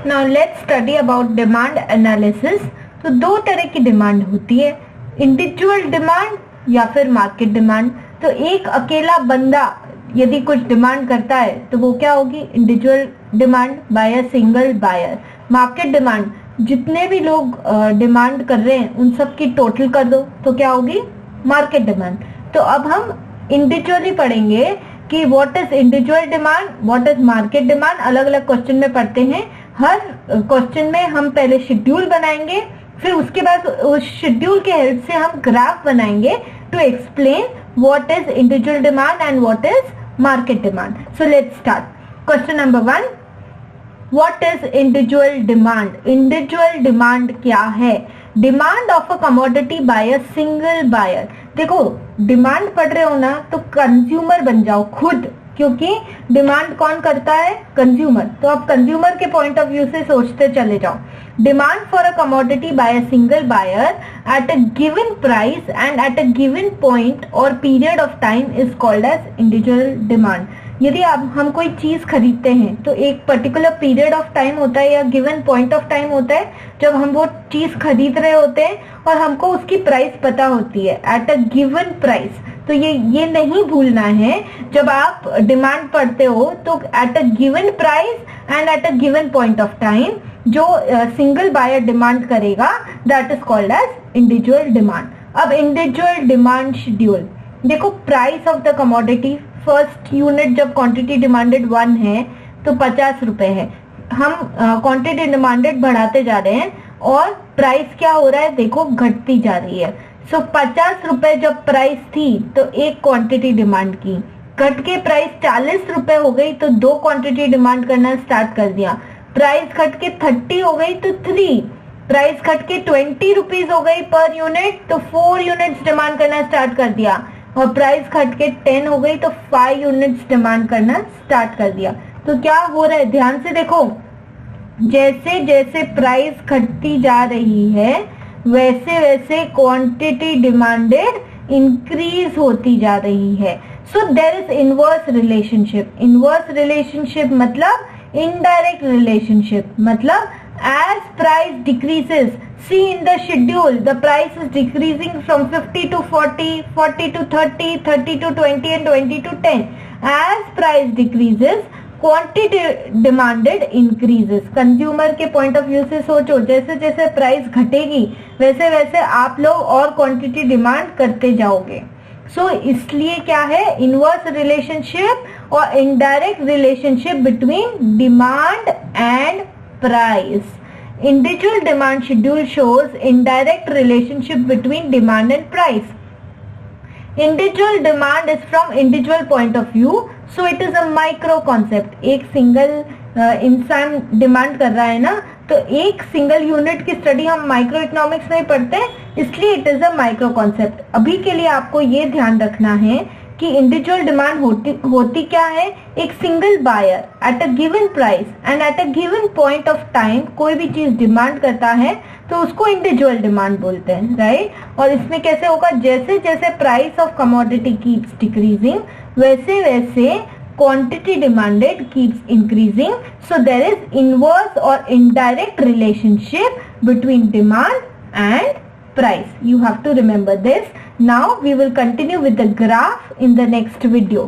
Now let's study about demand analysis. तो दो तरह की डिमांड होती है, इंडिविजुअल डिमांड या फिर मार्केट डिमांड। तो एक अकेला बंदा यदि कुछ डिमांड करता है तो वो क्या होगी, individual demand by a single buyer. Market demand, जितने भी लोग डिमांड कर रहे हैं उन सब की टोटल कर दो तो क्या होगी, मार्केट डिमांड। तो अब हम इंडिविजुअली पढ़ेंगे कि what is individual demand, what is market demand, अलग अलग क्वेश्चन में पढ़ते हैं। हर क्वेश्चन में हम पहले शेड्यूल बनाएंगे, फिर उसके बाद उस शेड्यूल के हेल्प से हम ग्राफ बनाएंगे to explain what is individual demand and what is market demand. So let's start. Question number 1, what is individual demand. Individual demand क्या है? Demand of a commodity by a single buyer. देखो demand पढ़ रहे हो ना तो consumer बन जाओ खुद, क्योंकि डिमांड कौन करता है, कंज्यूमर। तो आप कंज्यूमर के पॉइंट ऑफ व्यू से सोचते चले जाओ। Demand for a commodity by a single buyer at a given price and at a given point or period of time is called as individual demand. यदि हम कोई चीज खरीदते हैं तो एक पर्टिकुलर पीरियड ऑफ टाइम होता है या गिवन पॉइंट ऑफ टाइम होता है जब हम वो चीज खरीद रहे होते हैं और हमको उसकी प्राइस पता होती है एट अ गिवन प्राइस। तो ये नहीं भूलना है, जब आप डिमांड पढ़ते हो तो at a given price and at a given point of time जो सिंगल बायर डिमांड करेगा that is called as individual demand. अब इंडिविजुअल डिमांड शेड्यूल देखो, price of the commodity, first unit जब क्वांटिटी डिमांडेड 1 है तो 50 रुपए है। हम क्वांटिटी डिमांडेड बढ़ाते जा रहे हैं और प्राइस क्या हो रहा है, देखो घटती जा रही है। सो 50 रुपए जब प्राइस थी तो एक क्वांटिटी डिमांड की, घट के प्राइस 40 रुपए हो गई तो 2 क्वांटिटी डिमांड करना स्टार्ट कर दिया। प्राइस घट के 30 हो गई तो 3, प्राइस घट के 20 रुपीज हो गई पर यूनिट तो 4 यूनिट्स डिमांड करना स्टार्ट कर दिया, और प्राइस घट के 10 हो गई तो 5 यूनिट्स डिमांड करना स्टार्ट कर दिया। तो क्या हो रहा है, ध्यान से देखो, जैसे जैसे प्राइस घटती जा रही है वैसे वैसे क्वांटिटी डिमांडेड इंक्रीज होती जा रही है। So there is inverse relationship. Inverse relationship मतलब इनडायरेक्ट रिलेशनशिप, मतलब as price decreases, see in the schedule the price is decreasing from 50 to 40, 40 to 30, 30 to 20 and 20 to 10. As price decreases quantity demanded increases. Consumer के point of view से सोचो, जैसे जैसे price घटेगी वैसे वैसे आप लोग और क्वांटिटी डिमांड करते जाओगे। सो इसलिए क्या है, इनवर्स रिलेशनशिप और indirect relationship between demand and price. Individual demand schedule shows indirect relationship between demand and price. Individual demand is from individual point of view, so it is a micro concept. एक single इंसान demand कर रहा है ना, तो एक single unit की study हम माइक्रो इकोनॉमिक्स में पढ़ते हैं, इसलिए it is a micro concept. अभी के लिए आपको ये ध्यान रखना है कि इंडिविजुअल डिमांड होती क्या है, एक single buyer at a given price and at a given point of time कोई भी चीज डिमांड करता है तो उसको इंडिविजुअल डिमांड बोलते हैं, राइट। और इसमें कैसे होगा, जैसे जैसे price of commodity keeps decreasing वैसे वैसे quantity demanded keeps increasing. So there is inverse or indirect relationship between demand and price. You have to remember this. Now we will continue with the graph in the next video.